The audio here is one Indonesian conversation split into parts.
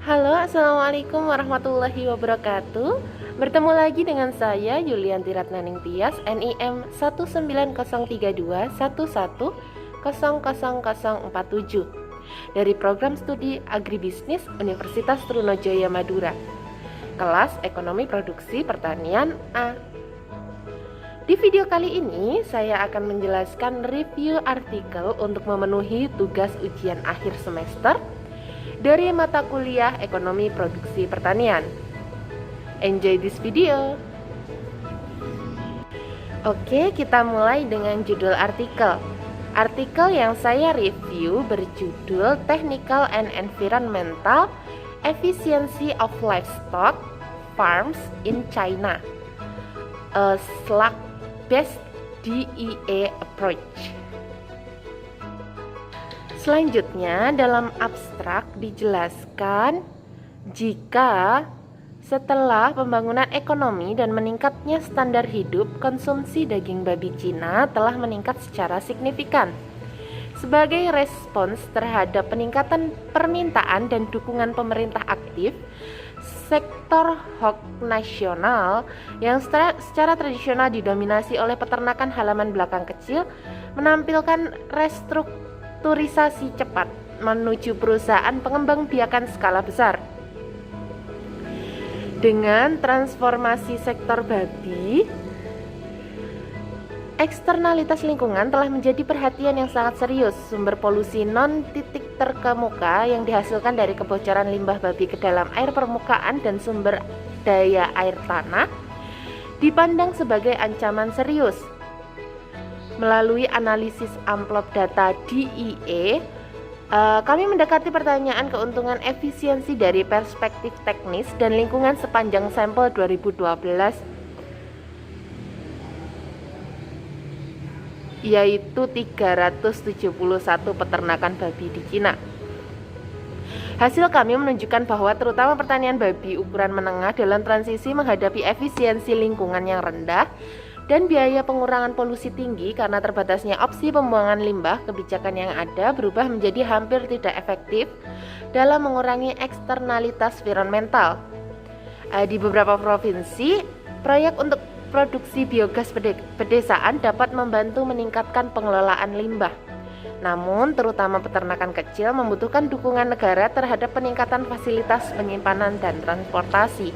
Halo, assalamualaikum warahmatullahi wabarakatuh. Bertemu lagi dengan saya Yulianti Ratnaning Tias, NIM 1903211000047 dari Program Studi Agribisnis Universitas Trunajaya Madura, kelas Ekonomi Produksi Pertanian A. Di video kali ini saya akan menjelaskan review artikel untuk memenuhi tugas ujian akhir semester dari mata kuliah Ekonomi Produksi Pertanian. Enjoy this video. Oke, kita mulai dengan judul artikel. Artikel yang saya review berjudul Technical and Environmental Efficiency of Livestock Farms in China, a slug-based DEA approach. Selanjutnya, dalam abstrak dijelaskan jika setelah pembangunan ekonomi dan meningkatnya standar hidup, konsumsi daging babi Cina telah meningkat secara signifikan. Sebagai respons terhadap peningkatan permintaan dan dukungan pemerintah aktif, sektor hog nasional yang secara tradisional didominasi oleh peternakan halaman belakang kecil menampilkan restrukturisasi cepat menuju perusahaan pengembang biakan skala besar. Dengan transformasi sektor babi, eksternalitas lingkungan telah menjadi perhatian yang sangat serius. Sumber polusi non-titik terkemuka yang dihasilkan dari kebocoran limbah babi ke dalam air permukaan dan sumber daya air tanah dipandang sebagai ancaman serius. Melalui analisis amplop data DEA, kami mendekati pertanyaan keuntungan efisiensi dari perspektif teknis dan lingkungan sepanjang sampel 2012, yaitu 371 peternakan babi di Cina. Hasil kami menunjukkan bahwa terutama pertanian babi ukuran menengah dalam transisi menghadapi efisiensi lingkungan yang rendah dan biaya pengurangan polusi tinggi karena terbatasnya opsi pembuangan limbah. Kebijakan yang ada berubah menjadi hampir tidak efektif dalam mengurangi eksternalitas environmental. Di beberapa provinsi, proyek untuk produksi biogas pedesaan dapat membantu meningkatkan pengelolaan limbah. Namun, terutama peternakan kecil membutuhkan dukungan negara terhadap peningkatan fasilitas penyimpanan dan transportasi.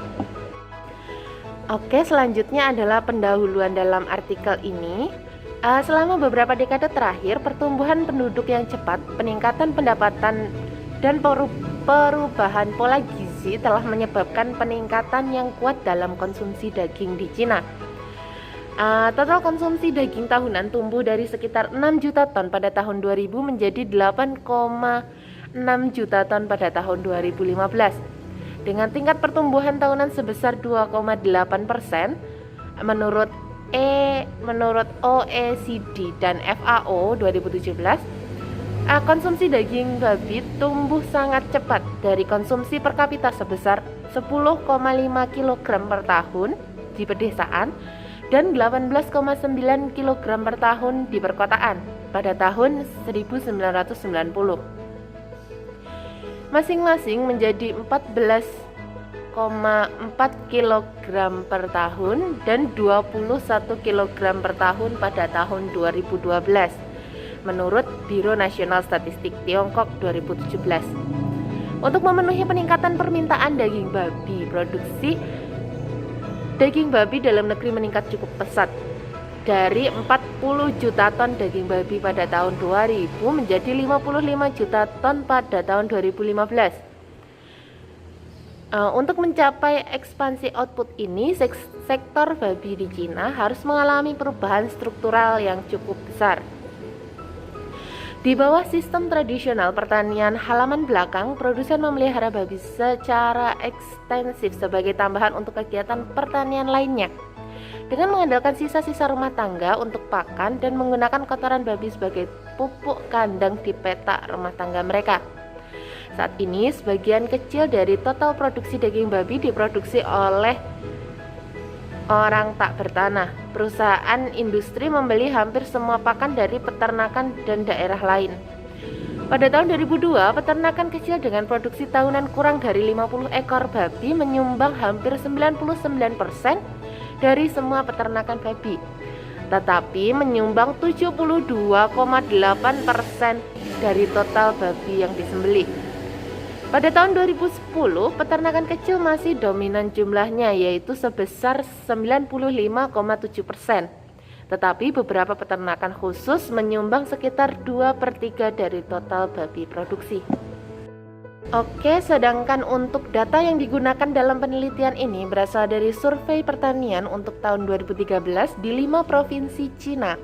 Oke, selanjutnya adalah pendahuluan dalam artikel ini. Selama beberapa dekade terakhir, pertumbuhan penduduk yang cepat, peningkatan pendapatan, dan perubahan pola gizi telah menyebabkan peningkatan yang kuat dalam konsumsi daging di Cina. Total konsumsi daging tahunan tumbuh dari sekitar 6 juta ton pada tahun 2000 menjadi 8,6 juta ton pada tahun 2015. Dengan tingkat pertumbuhan tahunan sebesar 2,8% menurut OECD dan FAO 2017, konsumsi daging babi tumbuh sangat cepat dari konsumsi per kapita sebesar 10,5 kg per tahun di pedesaan dan 18,9 kg per tahun di perkotaan pada tahun 1990. Masing-masing menjadi 14,4 kg per tahun dan 21 kg per tahun pada tahun 2012 menurut Biro Nasional Statistik Tiongkok 2017. Untuk memenuhi peningkatan permintaan daging babi, produksi daging babi dalam negeri meningkat cukup pesat dari 40 juta ton daging babi pada tahun 2000 menjadi 55 juta ton pada tahun 2015. Untuk mencapai ekspansi output ini, sektor babi di Cina harus mengalami perubahan struktural yang cukup besar. Di bawah sistem tradisional pertanian halaman belakang, produsen memelihara babi secara ekstensif sebagai tambahan untuk kegiatan pertanian lainnya, dengan mengandalkan sisa-sisa rumah tangga untuk pakan dan menggunakan kotoran babi sebagai pupuk kandang di petak rumah tangga mereka. Saat ini, sebagian kecil dari total produksi daging babi diproduksi oleh orang tak bertanah. Perusahaan industri membeli hampir semua pakan dari peternakan dan daerah lain. Pada tahun 2002, peternakan kecil dengan produksi tahunan kurang dari 50 ekor babi menyumbang hampir 99% dari semua peternakan babi, tetapi menyumbang 72,8% dari total babi yang disembelih. Pada tahun 2010, peternakan kecil masih dominan jumlahnya, yaitu sebesar 95,7%. Tetapi beberapa peternakan khusus menyumbang sekitar 2/3 dari total babi produksi. Oke, sedangkan untuk data yang digunakan dalam penelitian ini berasal dari survei pertanian untuk tahun 2013 di 5 provinsi Cina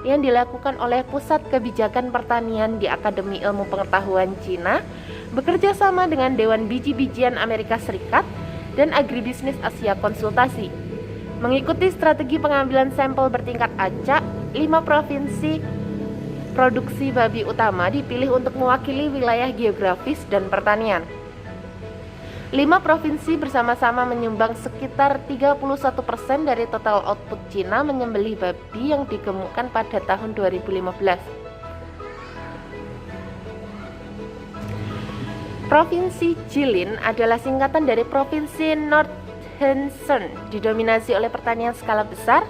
yang dilakukan oleh Pusat Kebijakan Pertanian di Akademi Ilmu Pengetahuan Cina bekerja sama dengan Dewan Biji-bijian Amerika Serikat dan Agribisnis Asia Konsultasi. Mengikuti strategi pengambilan sampel bertingkat acak, 5 provinsi produksi babi utama dipilih untuk mewakili wilayah geografis dan pertanian. 5 provinsi bersama-sama menyumbang sekitar 31% dari total output Cina menyembelih babi yang digemukkan pada tahun 2015. Provinsi Jilin adalah singkatan dari Provinsi North Henan, didominasi oleh pertanian skala besar.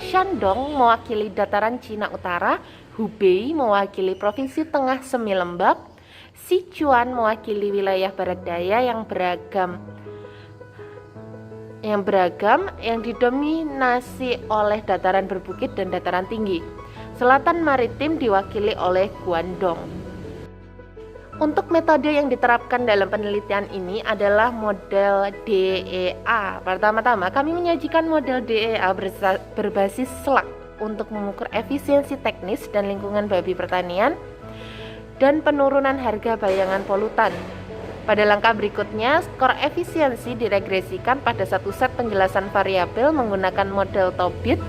Shandong mewakili dataran Cina Utara, Hubei mewakili provinsi tengah semi lembab, Sichuan mewakili wilayah barat daya yang beragam yang didominasi oleh dataran berbukit dan dataran tinggi. Selatan maritim diwakili oleh Guangdong. Untuk metode yang diterapkan dalam penelitian ini adalah model DEA. Pertama-tama, kami menyajikan model DEA berbasis SLAC untuk mengukur efisiensi teknis dan lingkungan babi pertanian dan penurunan harga bayangan polutan. Pada langkah berikutnya, skor efisiensi diregresikan pada satu set penjelasan variabel menggunakan model Tobit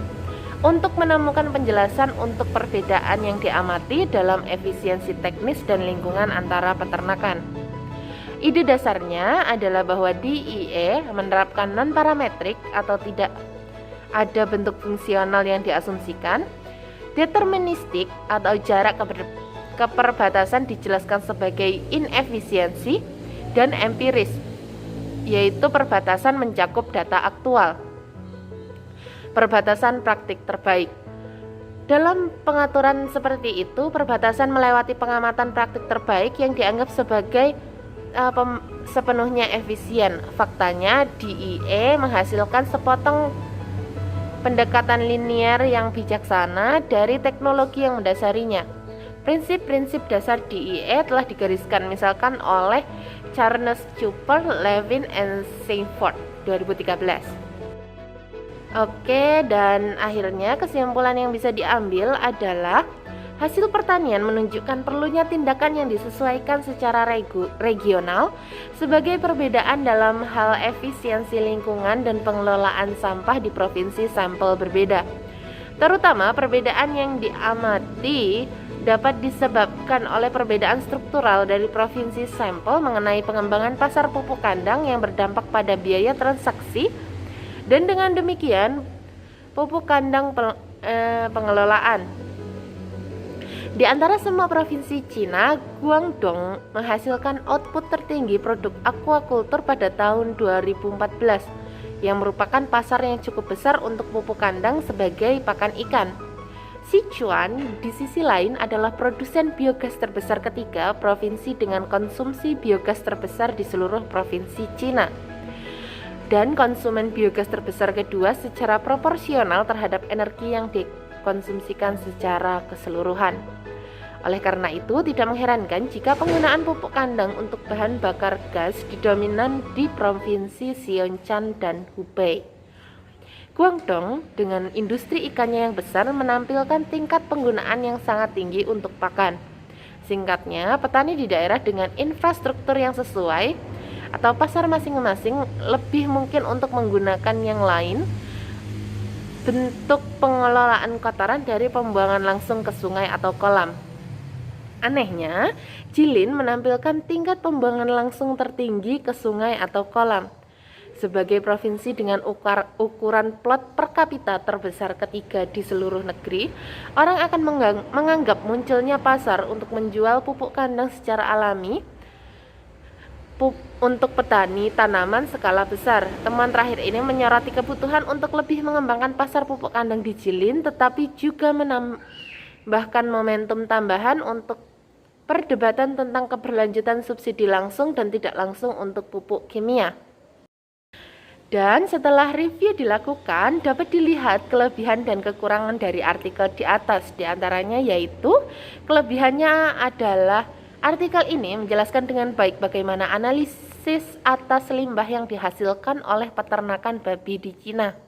untuk menemukan penjelasan untuk perbedaan yang diamati dalam efisiensi teknis dan lingkungan antara peternakan. Ide dasarnya adalah bahwa DEA menerapkan non-parametrik atau tidak ada bentuk fungsional yang diasumsikan, deterministik atau jarak keperbatasan dijelaskan sebagai inefisiensi, dan empiris, yaitu perbatasan mencakup data aktual. Perbatasan praktik terbaik. Dalam pengaturan seperti itu, perbatasan melewati pengamatan praktik terbaik yang dianggap sebagai sepenuhnya efisien. Faktanya, DEA menghasilkan sepotong pendekatan linier yang bijaksana dari teknologi yang mendasarinya. Prinsip-prinsip dasar DEA telah digariskan misalkan oleh Charles Cooper, Levin, and Seifert 2013. Oke, dan akhirnya kesimpulan yang bisa diambil adalah hasil pertanian menunjukkan perlunya tindakan yang disesuaikan secara regional sebagai perbedaan dalam hal efisiensi lingkungan dan pengelolaan sampah di provinsi sampel berbeda. Terutama perbedaan yang diamati dapat disebabkan oleh perbedaan struktural dari provinsi sampel mengenai pengembangan pasar pupuk kandang yang berdampak pada biaya transaksi. Dan dengan demikian, pupuk kandang pengelolaan. Di antara semua provinsi Cina, Guangdong menghasilkan output tertinggi produk aquaculture pada tahun 2014, yang merupakan pasar yang cukup besar untuk pupuk kandang sebagai pakan ikan. Sichuan di sisi lain adalah produsen biogas terbesar ketiga, provinsi dengan konsumsi biogas terbesar di seluruh provinsi Cina, dan konsumen biogas terbesar kedua secara proporsional terhadap energi yang dikonsumsikan secara keseluruhan. Oleh karena itu, tidak mengherankan jika penggunaan pupuk kandang untuk bahan bakar gas didominan di provinsi Xinjiang dan Hubei. Guangdong dengan industri ikannya yang besar menampilkan tingkat penggunaan yang sangat tinggi untuk pakan. Singkatnya, petani di daerah dengan infrastruktur yang sesuai atau pasar masing-masing lebih mungkin untuk menggunakan yang lain bentuk pengelolaan kotoran dari pembuangan langsung ke sungai atau kolam. Anehnya, Jilin menampilkan tingkat pembuangan langsung tertinggi ke sungai atau kolam. Sebagai provinsi dengan ukuran plot per kapita terbesar ketiga di seluruh negeri, orang akan menganggap munculnya pasar untuk menjual pupuk kandang secara alami untuk petani tanaman skala besar. Temuan terakhir ini menyoroti kebutuhan untuk lebih mengembangkan pasar pupuk kandang di Jilin, tetapi juga menambahkan momentum tambahan untuk perdebatan tentang keberlanjutan subsidi langsung dan tidak langsung untuk pupuk kimia. Dan setelah review dilakukan, dapat dilihat kelebihan dan kekurangan dari artikel di atas. Di antaranya yaitu, kelebihannya adalah artikel ini menjelaskan dengan baik bagaimana analisis atas limbah yang dihasilkan oleh peternakan babi di Cina.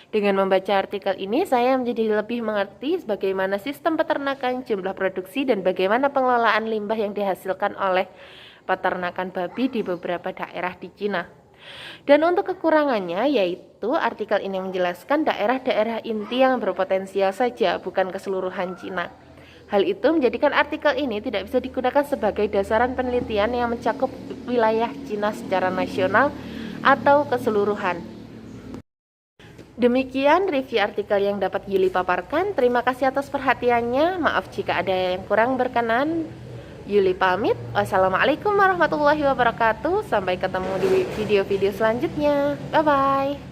Dengan membaca artikel ini, saya menjadi lebih mengerti bagaimana sistem peternakan, jumlah produksi, dan bagaimana pengelolaan limbah yang dihasilkan oleh peternakan babi di beberapa daerah di Cina. Dan untuk kekurangannya, yaitu artikel ini menjelaskan daerah-daerah inti yang berpotensial saja, bukan keseluruhan Cina. Hal itu menjadikan artikel ini tidak bisa digunakan sebagai dasaran penelitian yang mencakup wilayah Cina secara nasional atau keseluruhan. Demikian review artikel yang dapat Yuli paparkan. Terima kasih atas perhatiannya. Maaf jika ada yang kurang berkenan. Yuli pamit. Wassalamualaikum warahmatullahi wabarakatuh. Sampai ketemu di video-video selanjutnya. Bye-bye.